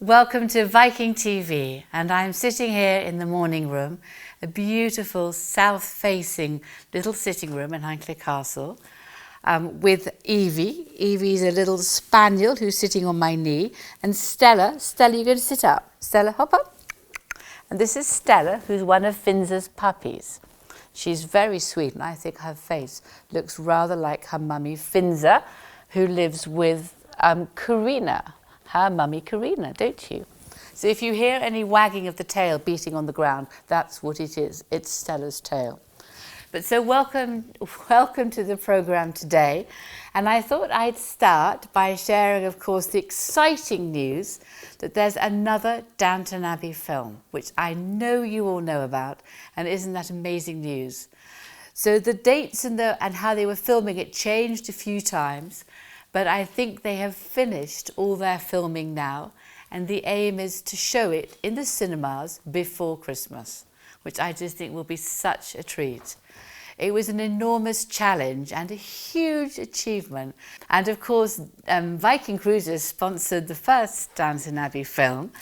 Welcome to Viking.TV, and I'm sitting here in the morning room, a beautiful south-facing little sitting room in Highclere Castle, with Evie. Evie's a little spaniel who's sitting on my knee, and Stella, you're going to sit up. Stella, hop up. And this is Stella, who's one of Finza's puppies. She's very sweet, and I think her face looks rather like her mummy Finza, who lives with Karina. Her mummy Karina, don't you? So if you hear any wagging of the tail beating on the ground, that's what it is. It's Stella's tail. But so welcome to the programme today. And I thought I'd start by sharing, of course, the exciting news that there's another Downton Abbey film, which I know you all know about. And isn't that amazing news? So the dates and how they were filming it changed a few times. But I think they have finished all their filming now, and the aim is to show it in the cinemas before Christmas, which I just think will be such a treat. It was an enormous challenge and a huge achievement. And of course, Viking Cruises sponsored the first Downton Abbey film,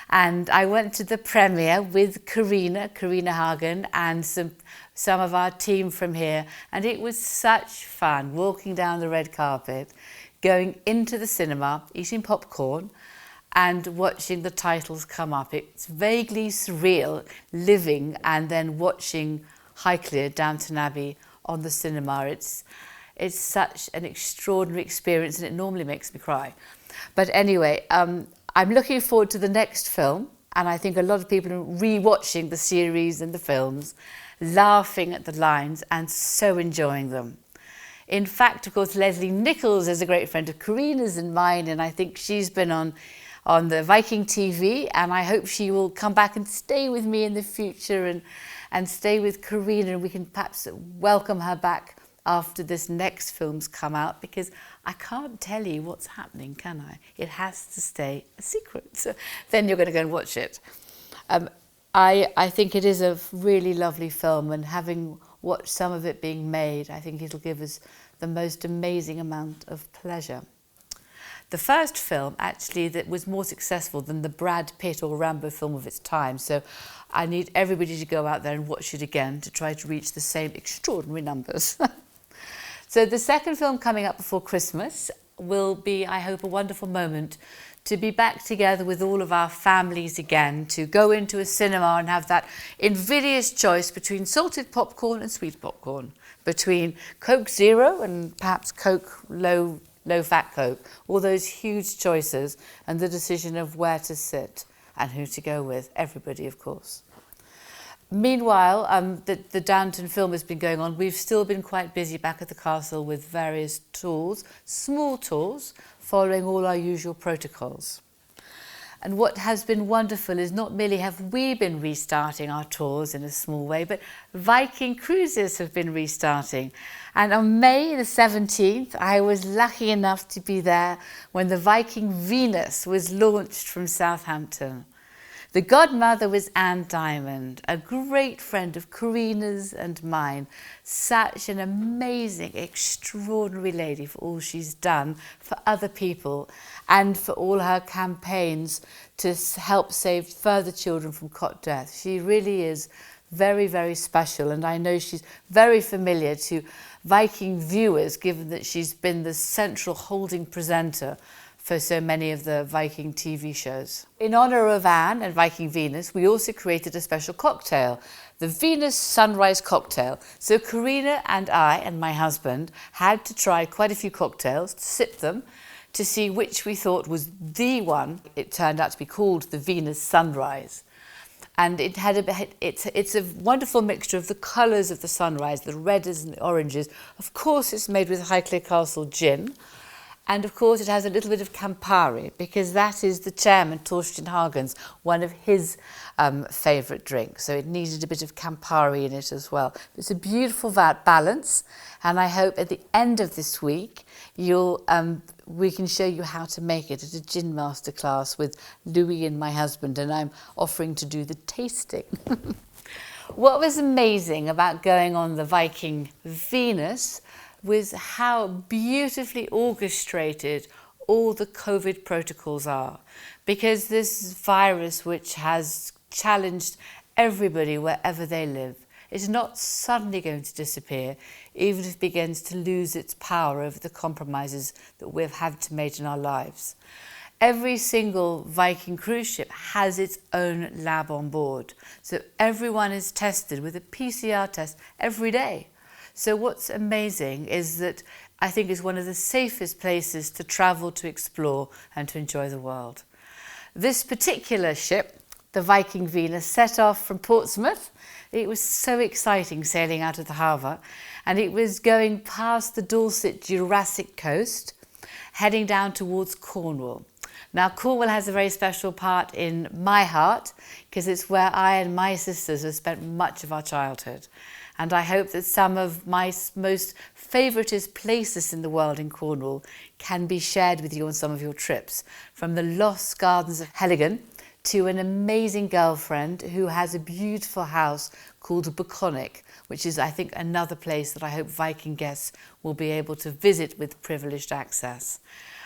and I went to the premiere with Karina Hagen, and some of our team from here, and it was such fun walking down the red carpet, going into the cinema, eating popcorn and watching the titles come up. It's vaguely surreal living and then watching Highclere, Downton Abbey on the cinema. It's such an extraordinary experience, and it normally makes me cry. But anyway, I'm looking forward to the next film, and I think a lot of people are re-watching the series and the films, laughing at the lines and so enjoying them. In fact, of course, Leslie Nichols is a great friend of Karina's and mine, and I think she's been on the Viking.TV, and I hope she will come back and stay with me in the future and stay with Karina, and we can perhaps welcome her back after this next film's come out, because I can't tell you what's happening, can I? It has to stay a secret. So then you're going to go and watch it. I think it is a really lovely film, and having watched some of it being made, I think it'll give us the most amazing amount of pleasure. The first film, actually, that was more successful than the Brad Pitt or Rambo film of its time, so I need everybody to go out there and watch it again to try to reach the same extraordinary numbers. So the second film coming up before Christmas will be, I hope, a wonderful moment to be back together with all of our families again, to go into a cinema and have that invidious choice between salted popcorn and sweet popcorn, between Coke Zero and perhaps Coke low-fat Coke, all those huge choices, and the decision of where to sit and who to go with, everybody, of course. Meanwhile, the Downton film has been going on. We've still been quite busy back at the castle with various tours, small tours, following all our usual protocols. And what has been wonderful is not merely have we been restarting our tours in a small way, but Viking Cruises have been restarting. And on May the 17th, I was lucky enough to be there when the Viking Venus was launched from Southampton. The godmother was Anne Diamond, a great friend of Karina's and mine. Such an amazing, extraordinary lady for all she's done for other people and for all her campaigns to help save further children from cot death. She really is very, very special, and I know she's very familiar to Viking viewers, given that she's been the central holding presenter for so many of the Viking TV shows. In honour of Anne and Viking Venus, we also created a special cocktail, the Venus Sunrise Cocktail. So Karina and I and my husband had to try quite a few cocktails, to sip them, to see which we thought was the one. It turned out to be called the Venus Sunrise. And it's a wonderful mixture of the colours of the sunrise, the reds and the oranges. Of course, it's made with Highclere Castle gin. And of course, it has a little bit of Campari, because that is the chairman, Torsten Hagen's, one of his favourite drinks. So it needed a bit of Campari in it as well. It's a beautiful balance, and I hope at the end of this week, we can show you how to make it at a gin masterclass with Louis and my husband, and I'm offering to do the tasting. What was amazing about going on the Viking Venus was how beautifully orchestrated all the COVID protocols are. because this virus, which has challenged everybody wherever they live, is not suddenly going to disappear, even if it begins to lose its power over the compromises that we've had to make in our lives. Every single Viking cruise ship has its own lab on board. So everyone is tested with a PCR test every day. So what's amazing is that I think it's one of the safest places to travel, to explore and to enjoy the world. This particular ship, the Viking Venus, set off from Portsmouth. It was so exciting sailing out of the harbour, and it was going past the Dorset Jurassic coast, heading down towards Cornwall. Now, Cornwall has a very special part in my heart because it's where I and my sisters have spent much of our childhood. And I hope that some of my most favouriteest places in the world in Cornwall can be shared with you on some of your trips, from the lost gardens of Heligan to an amazing girlfriend who has a beautiful house called Buconic, which is, I think, another place that I hope Viking guests will be able to visit with privileged access.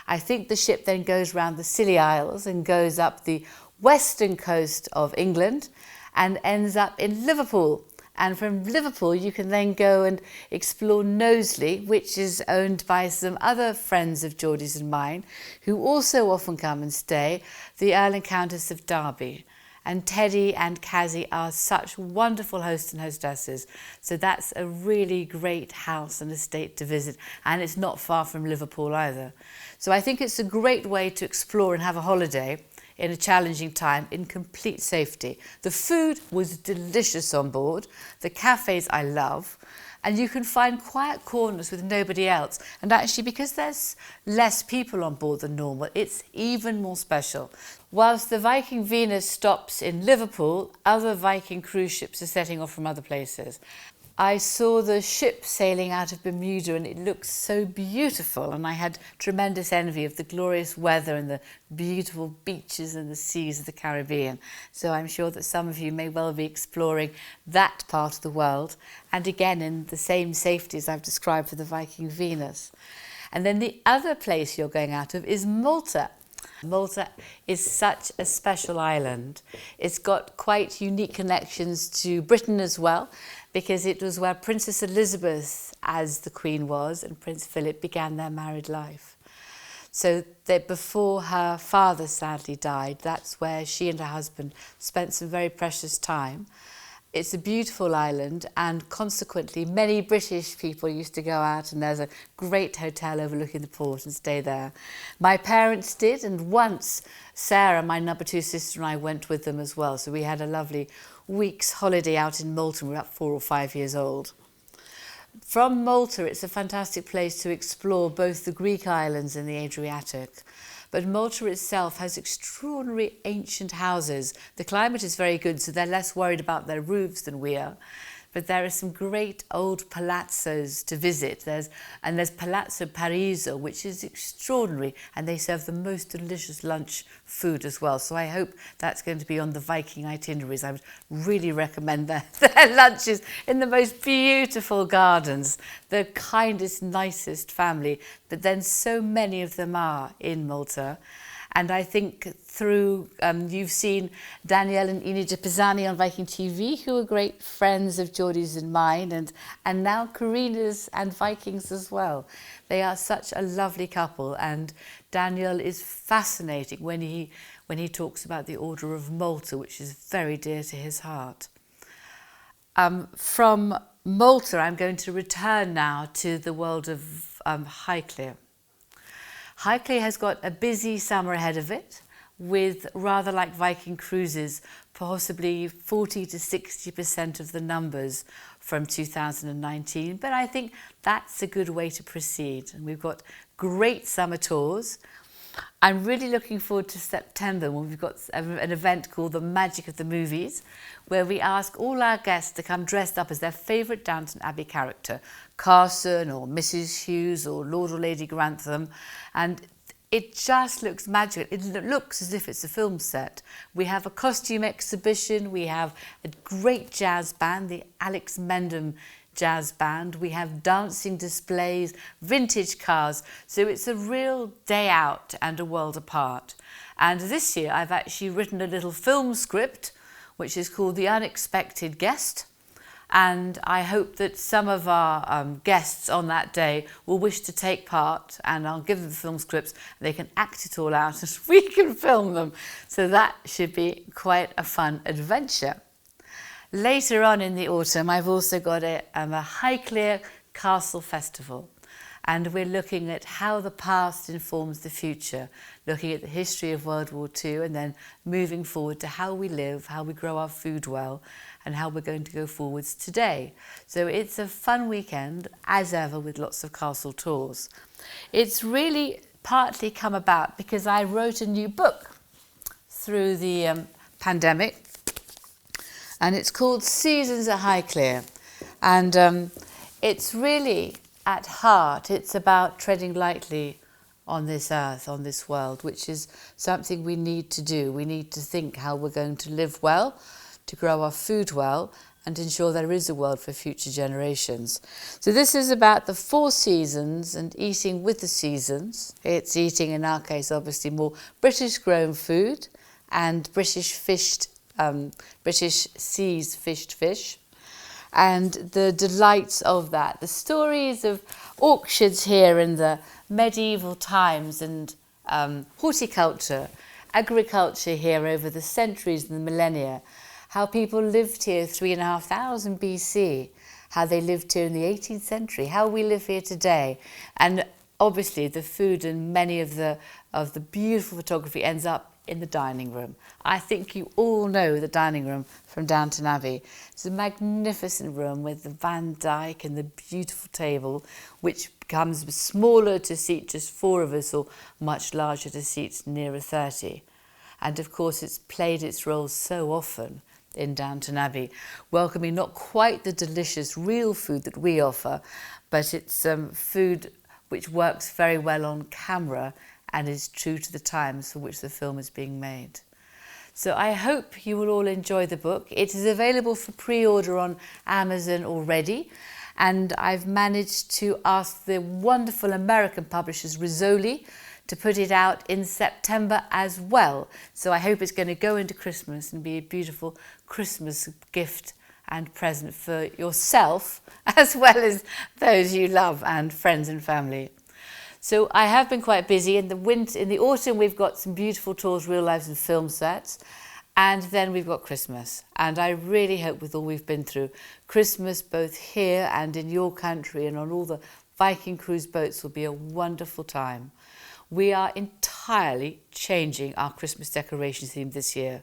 I think the ship then goes round the Scilly Isles and goes up the western coast of England and ends up in Liverpool. And from Liverpool, you can then go and explore Knowsley, which is owned by some other friends of Geordie's and mine, who also often come and stay, the Earl and Countess of Derby. And Teddy and Kazzy are such wonderful hosts and hostesses. So that's a really great house and estate to visit. And it's not far from Liverpool either. So I think it's a great way to explore and have a holiday in a challenging time in complete safety. The food was delicious on board. The cafes I love. And you can find quiet corners with nobody else. And actually, because there's less people on board than normal, it's even more special. Whilst the Viking Venus stops in Liverpool, other Viking cruise ships are setting off from other places. I saw the ship sailing out of Bermuda and it looked so beautiful, and I had tremendous envy of the glorious weather and the beautiful beaches and the seas of the Caribbean. So I'm sure that some of you may well be exploring that part of the world, and again in the same safety as I've described for the Viking Venus. And then the other place you're going out of is Malta. Malta is such a special island. It's got quite unique connections to Britain as well, because it was where Princess Elizabeth, as the Queen was, and Prince Philip began their married life. So that before her father sadly died, that's where she and her husband spent some very precious time. It's a beautiful island, and consequently many British people used to go out, and there's a great hotel overlooking the port and stay there. My parents did, and once Sarah, my number 2 sister, and I went with them as well. So we had a lovely week's holiday out in Malta. We were about 4 or 5 years old. From Malta, it's a fantastic place to explore both the Greek islands and the Adriatic. But Malta itself has extraordinary ancient houses. The climate is very good, so they're less worried about their roofs than we are. But there are some great old palazzos to visit. There's Palazzo Pariso, which is extraordinary, and they serve the most delicious lunch food as well. So I hope that's going to be on the Viking itineraries. I would really recommend their lunches in the most beautiful gardens, the kindest, nicest family, but then so many of them are in Malta. And I think through, you've seen Danielle and Ina Pisani on Viking.TV, who are great friends of Geordie's and mine, and now Karina's and Vikings as well. They are such a lovely couple, and Danielle is fascinating when he talks about the Order of Malta, which is very dear to his heart. From Malta, I'm going to return now to the world of Highclere. Highclere has got a busy summer ahead of it, with, rather like Viking cruises, possibly 40 to 60% of the numbers from 2019. But I think that's a good way to proceed. And we've got great summer tours. I'm really looking forward to September, when we've got an event called The Magic of the Movies, where we ask all our guests to come dressed up as their favourite Downton Abbey character, Carson or Mrs. Hughes or Lord or Lady Grantham, and it just looks magical. It looks as if it's a film set. We have a costume exhibition, we have a great jazz band, the Alex Mendham jazz band. We have dancing displays, vintage cars. So it's a real day out and a world apart. And this year I've actually written a little film script which is called The Unexpected Guest. And I hope that some of our guests on that day will wish to take part, and I'll give them the film scripts. They can act it all out and we can film them. So that should be quite a fun adventure. Later on in the autumn, I've also got a Highclere Castle Festival. And we're looking at how the past informs the future, looking at the history of World War II and then moving forward to how we live, how we grow our food well, and how we're going to go forwards today. So it's a fun weekend, as ever, with lots of castle tours. It's really partly come about because I wrote a new book through the pandemic, and it's called Seasons at Highclere. And it's really, at heart, it's about treading lightly on this earth, on this world, which is something we need to do. We need to think how we're going to live well, to grow our food well, and ensure there is a world for future generations. So this is about the 4 seasons and eating with the seasons. It's eating, in our case, obviously more British grown food and British seas fished fish, and the delights of that. The stories of auctions here in the medieval times and horticulture, agriculture here over the centuries and the millennia, how people lived here 3,500 BC, how they lived here in the 18th century, how we live here today. And obviously the food and many of the beautiful photography ends up in the dining room. I think you all know the dining room from Downton Abbey. It's a magnificent room with the Van Dyke and the beautiful table, which becomes smaller to seat just 4 of us or much larger to seat nearer 30. And of course it's played its role so often in Downton Abbey, welcoming not quite the delicious real food that we offer, but it's food which works very well on camera and is true to the times for which the film is being made. So I hope you will all enjoy the book. It is available for pre-order on Amazon already, and I've managed to ask the wonderful American publishers Rizzoli to put it out in September as well. So I hope it's going to go into Christmas and be a beautiful Christmas gift and present for yourself as well as those you love and friends and family. So I have been quite busy. In the autumn, we've got some beautiful tours, real lives and film sets. And then we've got Christmas. And I really hope with all we've been through, Christmas both here and in your country and on all the Viking cruise boats will be a wonderful time. We are entirely changing our Christmas decoration theme this year.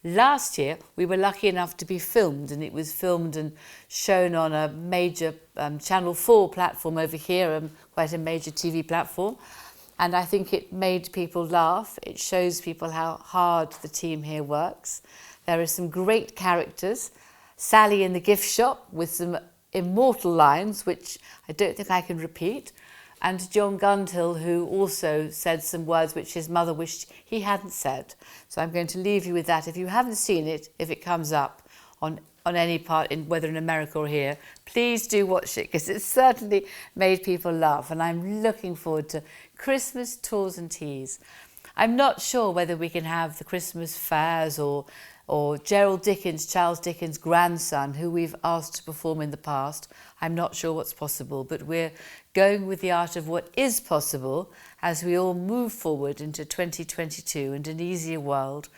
Last year, we were lucky enough to be filmed, and it was filmed and shown on a major Channel 4 platform over here, quite a major TV platform. And I think it made people laugh. It shows people how hard the team here works. There are some great characters. Sally in the gift shop with some immortal lines, which I don't think I can repeat. And John Gundhill, who also said some words which his mother wished he hadn't said. So I'm going to leave you with that. If you haven't seen it, if it comes up on any part, whether in America or here, please do watch it, because it certainly made people laugh. And I'm looking forward to Christmas tours and teas. I'm not sure whether we can have the Christmas fairs or Gerald Dickens, Charles Dickens' grandson, who we've asked to perform in the past. I'm not sure what's possible, but we're going with the art of what is possible as we all move forward into 2022 and an easier world,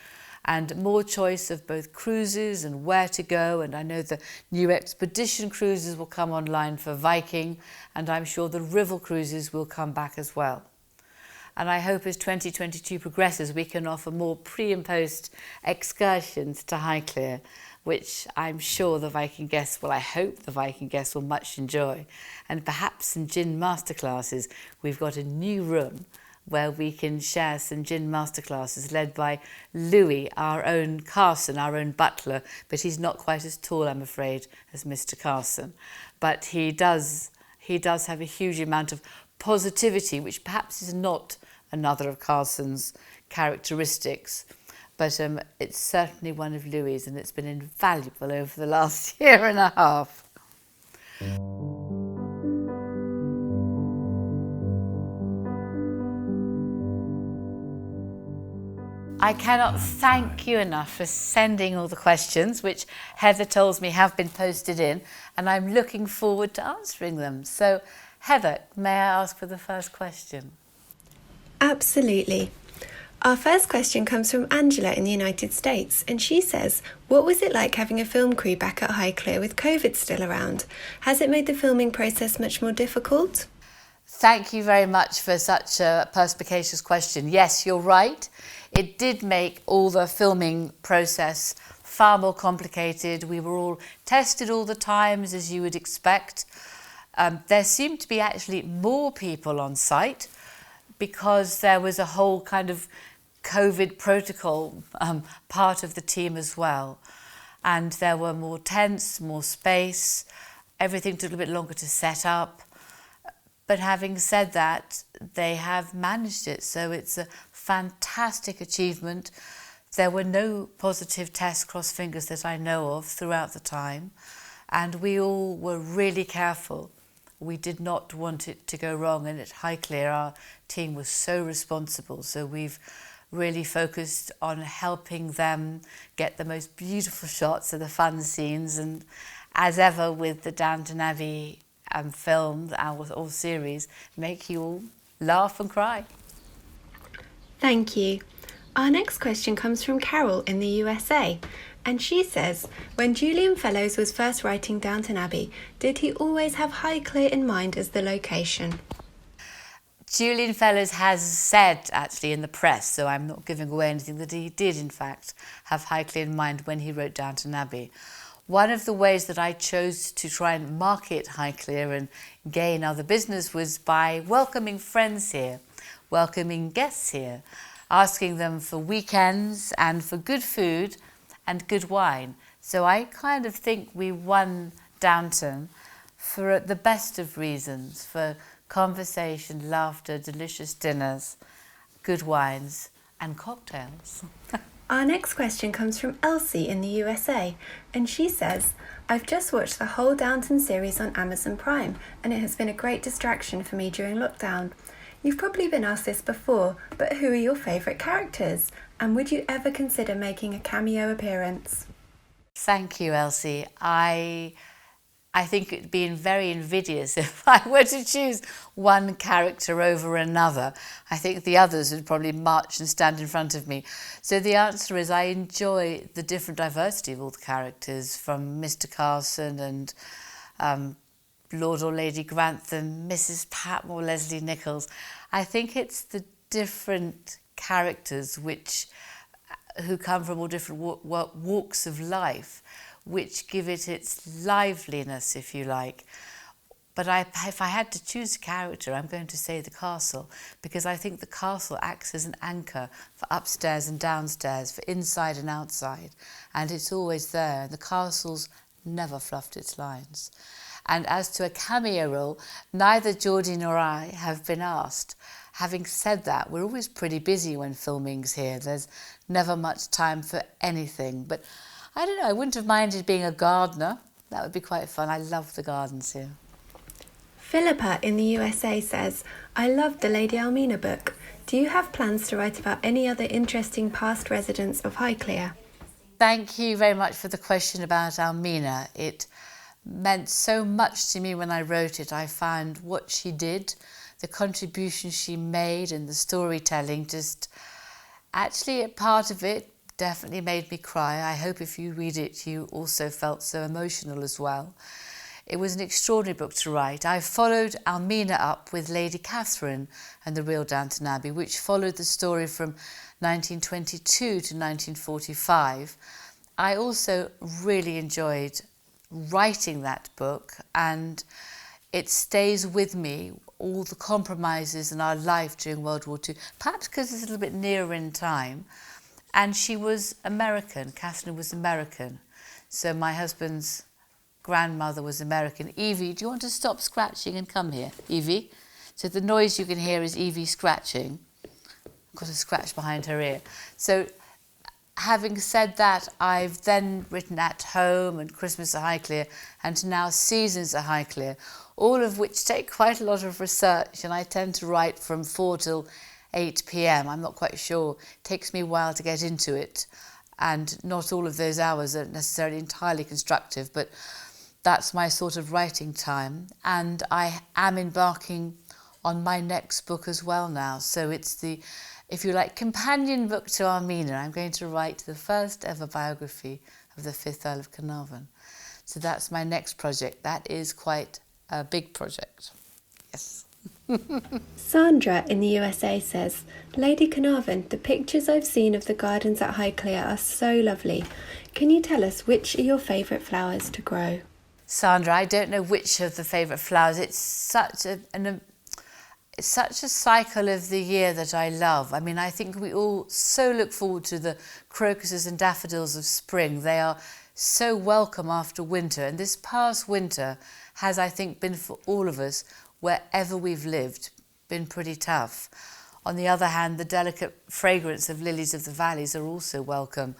and more choice of both cruises and where to go. And I know the new expedition cruises will come online for Viking, and I'm sure the Rival cruises will come back as well. And I hope as 2022 progresses, we can offer more pre- and post excursions to Highclere, which I'm sure the Viking guests, well, I hope the Viking guests will much enjoy. And perhaps some gin masterclasses. We've got a new room where we can share some gin masterclasses led by Louis, our own Carson, our own butler, but he's not quite as tall, I'm afraid, as Mr. Carson. But he does have a huge amount of positivity, which perhaps is not another of Carson's characteristics, but it's certainly one of Louis', and it's been invaluable over the last year and a half. I cannot thank you enough for sending all the questions, which Heather tells me have been posted in, and I'm looking forward to answering them. So, Heather, may I ask for the first question? Absolutely. Our first question comes from Angela in the United States, and she says, what was it like having a film crew back at Highclere with COVID still around? Has it made the filming process much more difficult? Thank you very much for such a perspicacious question. Yes, you're right. It did make all the filming process far more complicated. We were all tested all the times, as you would expect. There seemed to be actually more people on site because there was a whole kind of COVID protocol part of the team as well. And there were more tents, more space. Everything took a bit longer to set up. But having said that, they have managed it. So it's a fantastic achievement. There were no positive tests, cross fingers, that I know of throughout the time. And we all were really careful. We did not want it to go wrong. And at Highclere, our team was so responsible. So we've really focused on helping them get the most beautiful shots of the fun scenes. And as ever with the Downton Abbey film, our series, make you all laugh and cry. Thank you. Our next question comes from Carol in the USA, and she says, when Julian Fellowes was first writing Downton Abbey, did he always have Highclere in mind as the location? Julian Fellowes has said, actually, in the press, so I'm not giving away anything, that he did, in fact, have Highclere in mind when he wrote Downton Abbey. One of the ways that I chose to try and market Highclere and gain other business was by welcoming friends here, welcoming guests here, asking them for weekends and for good food and good wine. So I kind of think we won Downton for the best of reasons, for conversation, laughter, delicious dinners, good wines and cocktails. Our next question comes from Elsie in the USA, and she says, I've just watched the whole Downton series on Amazon Prime, and it has been a great distraction for me during lockdown. You've probably been asked this before, but who are your favourite characters? And would you ever consider making a cameo appearance? Thank you, Elsie. I think it'd be very invidious if I were to choose one character over another. I think the others would probably march and stand in front of me. So the answer is I enjoy the different diversity of all the characters, from Mr. Carson and Lord or Lady Grantham, Mrs. Patmore, Leslie Nichols. I think it's the different characters who come from all different walks of life, which give it its liveliness, if you like. But if I had to choose a character, I'm going to say the castle, because I think the castle acts as an anchor for upstairs and downstairs, for inside and outside, and it's always there. The castle's never fluffed its lines. And as to a cameo role, neither Geordie nor I have been asked. Having said that, we're always pretty busy when filming's here. There's never much time for anything. But I don't know, I wouldn't have minded being a gardener. That would be quite fun. I love the gardens here. Philippa in the USA says, I loved the Lady Almina book. Do you have plans to write about any other interesting past residents of Highclere? Thank you very much for the question about Almina. It meant so much to me when I wrote it. I found what she did, the contribution she made and the storytelling, just actually a part of it definitely made me cry. I hope if you read it, you also felt so emotional as well. It was an extraordinary book to write. I followed Almina up with Lady Catherine and the Real Downton Abbey, which followed the story from 1922 to 1945. I also really enjoyed writing that book, and it stays with me, all the compromises in our life during World War II, perhaps because it's a little bit nearer in time. And she was American. Catherine was American. So my husband's grandmother was American. Evie, do you want to stop scratching and come here, Evie? So the noise you can hear is Evie scratching. I've got a scratch behind her ear. So having said that, I've then written At Home and Christmas at Highclere and now Seasons at Highclere, all of which take quite a lot of research, and I tend to write from 4 till 8 p.m. I'm not quite sure. It takes me a while to get into it, and not all of those hours are necessarily entirely constructive, but that's my sort of writing time. And I am embarking on my next book as well now. So it's the, if you like, companion book to Armina. I'm going to write the first ever biography of the 5th Earl of Carnarvon. So that's my next project. That is quite a big project. Yes. Sandra in the USA says, Lady Carnarvon, the pictures I've seen of the gardens at Highclere are so lovely. Can you tell us which are your favourite flowers to grow? Sandra, I don't know which of the favourite flowers. It's such it's such a cycle of the year that I love. I mean, I think we all so look forward to the crocuses and daffodils of spring. They are so welcome after winter. And this past winter has, I think, been for all of us, wherever we've lived, been pretty tough. On the other hand, the delicate fragrance of lilies of the valleys are also welcome.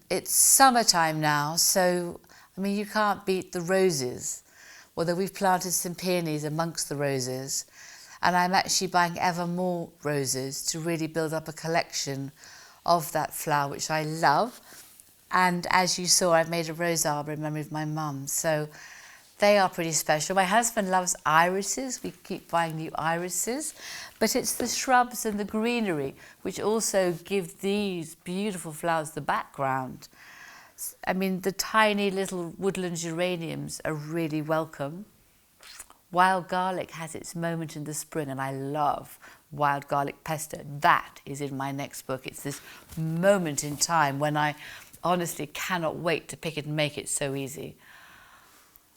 It's summertime now, so, I mean, you can't beat the roses, although we've planted some peonies amongst the roses. And I'm actually buying ever more roses to really build up a collection of that flower, which I love. And as you saw, I've made a rose arbor in memory of my mum. So they are pretty special. My husband loves irises. We keep buying new irises. But it's the shrubs and the greenery which also give these beautiful flowers the background. I mean, the tiny little woodland geraniums are really welcome. Wild garlic has its moment in the spring, and I love wild garlic pesto. That is in my next book. It's this moment in time when I honestly cannot wait to pick it and make it so easy.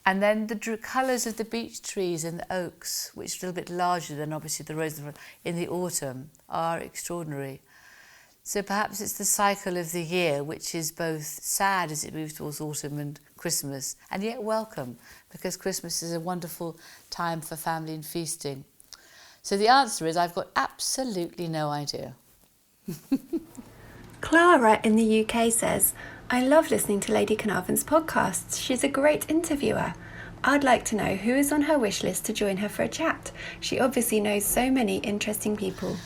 And then the colours of the beech trees and the oaks, which are a little bit larger than obviously the roses in the autumn, are extraordinary. So perhaps it's the cycle of the year, which is both sad as it moves towards autumn and Christmas, and yet welcome, because Christmas is a wonderful time for family and feasting. So the answer is I've got absolutely no idea. Clara in the UK says, I love listening to Lady Carnarvon's podcasts. She's a great interviewer. I'd like to know who is on her wish list to join her for a chat. She obviously knows so many interesting people.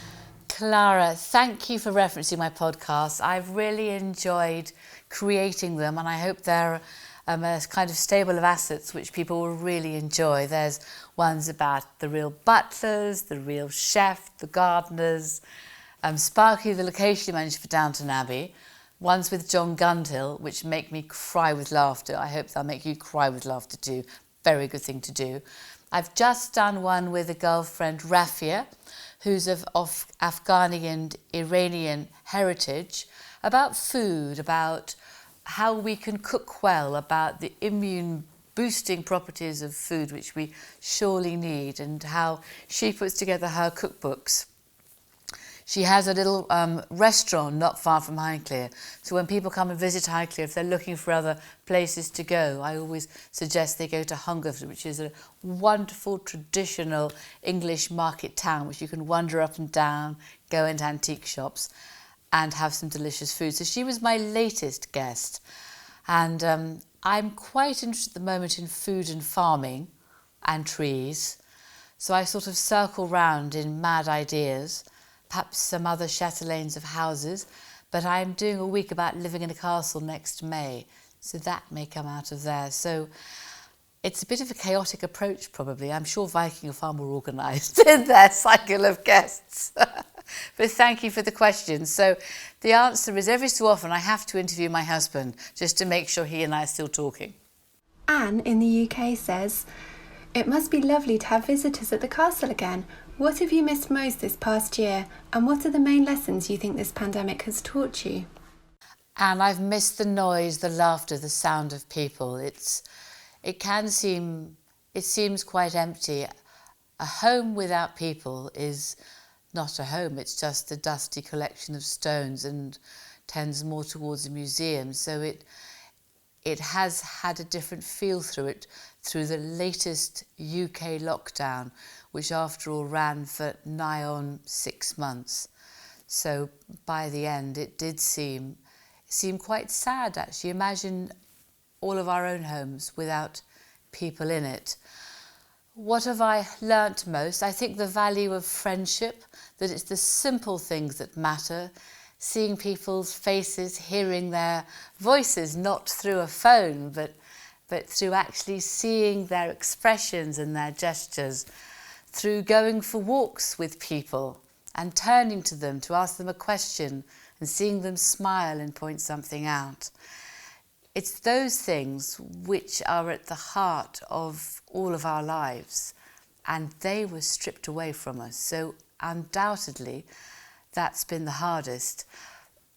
Clara, thank you for referencing my podcasts. I've really enjoyed creating them, and I hope they're a kind of stable of assets which people will really enjoy. There's ones about the real butlers, the real chef, the gardeners, Sparky, the location manager for Downton Abbey, ones with John Gundhill, which make me cry with laughter. I hope they'll make you cry with laughter too. Very good thing to do. I've just done one with a girlfriend, Rafia, who's of Afghani and Iranian heritage, about food, about how we can cook well, about the immune boosting properties of food which we surely need, and how she puts together her cookbooks. She has a little restaurant not far from Highclere, so when people come and visit Highclere, if they're looking for other places to go, I always suggest they go to Hungerford, which is a wonderful traditional English market town which you can wander up and down, go into antique shops and have some delicious food. So she was my latest guest, and I'm quite interested at the moment in food and farming and trees, so I sort of circle round in mad ideas, perhaps some other chatelaines of houses, but I'm doing a week about living in a castle next May, so that may come out of there. So it's a bit of a chaotic approach probably. I'm sure Viking are far more organised in their cycle of guests. But thank you for the question. So the answer is every so often I have to interview my husband just to make sure he and I are still talking. Anne in the UK says, it must be lovely to have visitors at the castle again. What have you missed most this past year, and what are the main lessons you think this pandemic has taught you? And I've missed the noise, the laughter, the sound of people. It seems quite empty. A home without people is not a home, it's just a dusty collection of stones and tends more towards a museum. So it has had a different feel through it through the latest UK lockdown, which after all ran for nigh on 6 months. So by the end it did seem seem quite sad actually. Imagine all of our own homes without people in it. What have I learnt most? I think the value of friendship, that it's the simple things that matter, seeing people's faces, hearing their voices, not through a phone, but through actually seeing their expressions and their gestures, through going for walks with people and turning to them to ask them a question and seeing them smile and point something out. It's those things which are at the heart of all of our lives, and they were stripped away from us. So undoubtedly, that's been the hardest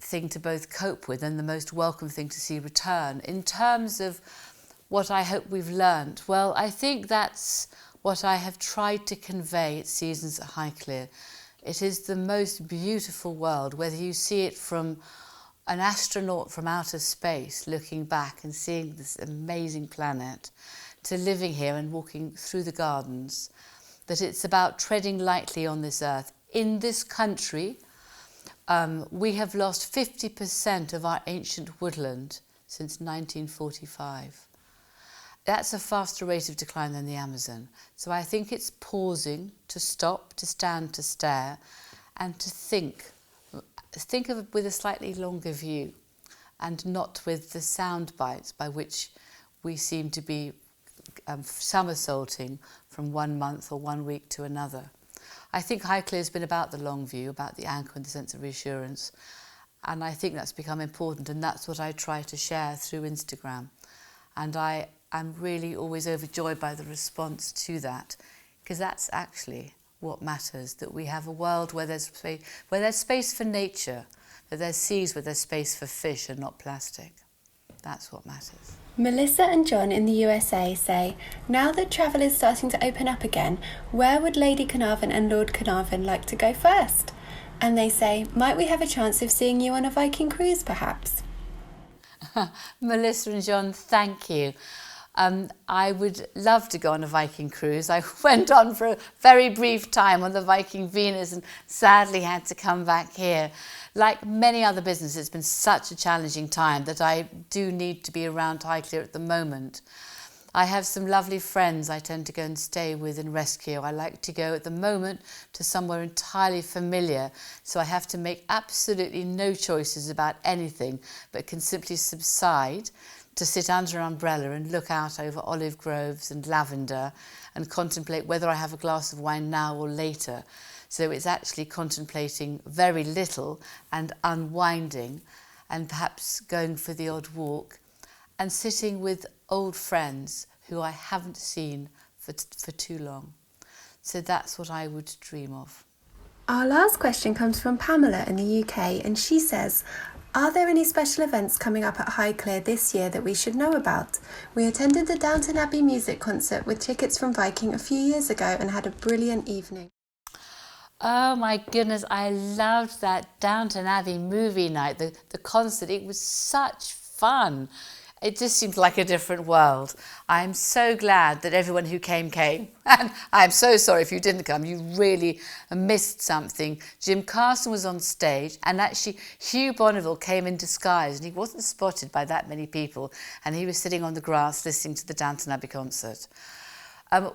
thing to both cope with and the most welcome thing to see return. In terms of what I hope we've learned, well, I think that's what I have tried to convey at Seasons at Highclere. It is the most beautiful world, whether you see it from an astronaut from outer space looking back and seeing this amazing planet, to living here and walking through the gardens, that it's about treading lightly on this earth. In this country, we have lost 50% of our ancient woodland since 1945. That's a faster rate of decline than the Amazon. So I think it's pausing, to stop, to stand, to stare, and to think of it with a slightly longer view, and not with the sound bites by which we seem to be somersaulting from 1 month or 1 week to another. I think Highclere has been about the long view, about the anchor and the sense of reassurance, and I think that's become important, and that's what I try to share through Instagram. And I'm really always overjoyed by the response to that, because that's actually what matters, that we have a world where there's space for nature, that there's seas where there's space for fish and not plastic. That's what matters. Melissa and John in the USA say, now that travel is starting to open up again, where would Lady Carnarvon and Lord Carnarvon like to go first? And they say, might we have a chance of seeing you on a Viking cruise perhaps? Melissa and John, thank you. I would love to go on a Viking cruise. I went on for a very brief time on the Viking Venus and sadly had to come back here. Like many other businesses, it's been such a challenging time that I do need to be around Highclere at the moment. I have some lovely friends I tend to go and stay with and rescue. I like to go at the moment to somewhere entirely familiar, so I have to make absolutely no choices about anything, but can simply subside to sit under an umbrella and look out over olive groves and lavender and contemplate whether I have a glass of wine now or later. So it's actually contemplating very little and unwinding, and perhaps going for the odd walk and sitting with old friends who I haven't seen for too long. So that's what I would dream of. Our last question comes from Pamela in the UK, and she says, are there any special events coming up at Highclere this year that we should know about? We attended the Downton Abbey music concert with tickets from Viking a few years ago and had a brilliant evening. Oh my goodness, I loved that Downton Abbey movie night, the concert. It was such fun. It just seemed like a different world. I'm so glad that everyone who came. And I'm so sorry if you didn't come. You really missed something. Jim Carson was on stage, and actually Hugh Bonneville came in disguise, and he wasn't spotted by that many people, and he was sitting on the grass listening to the Downton Abbey concert.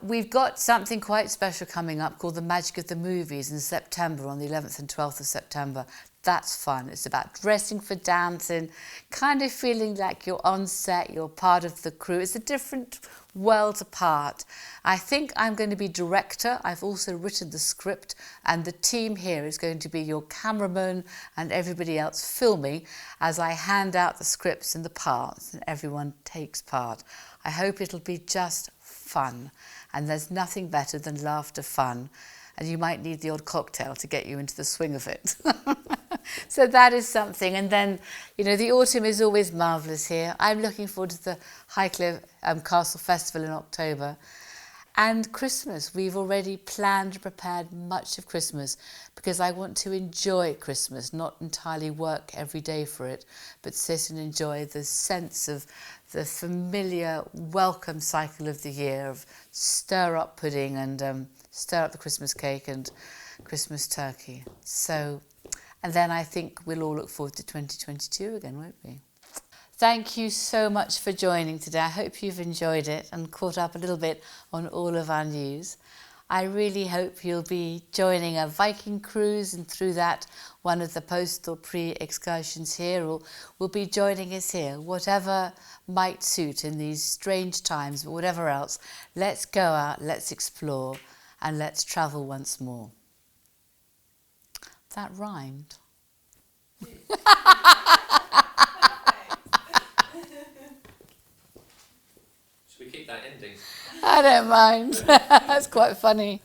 We've got something quite special coming up called the Magic of the Movies in September, on the 11th and 12th of September. That's fun. It's about dressing for Downton, kind of feeling like you're on set, you're part of the crew. It's a different world apart. I think I'm going to be director. I've also written the script, and the team here is going to be your cameraman and everybody else filming as I hand out the scripts and the parts, and everyone takes part. I hope it'll be just fun, and there's nothing better than laughter fun, and you might need the odd cocktail to get you into the swing of it. So that is something. And then, you know, the autumn is always marvellous here. I'm looking forward to the Highclere Castle Festival in October. And Christmas, we've already planned and prepared much of Christmas, because I want to enjoy Christmas, not entirely work every day for it, but sit and enjoy the sense of the familiar welcome cycle of the year of stir up pudding and stir up the Christmas cake and Christmas turkey. So And then I think we'll all look forward to 2022 again, won't we? Thank you so much for joining today. I hope you've enjoyed it and caught up a little bit on all of our news. I really hope you'll be joining a Viking cruise, and through that one of the post or pre-excursions here, or will be joining us here. Whatever might suit in these strange times, but whatever else, let's go out, let's explore, and let's travel once more. That rhymed. Should we keep that ending? I don't mind. That's quite funny.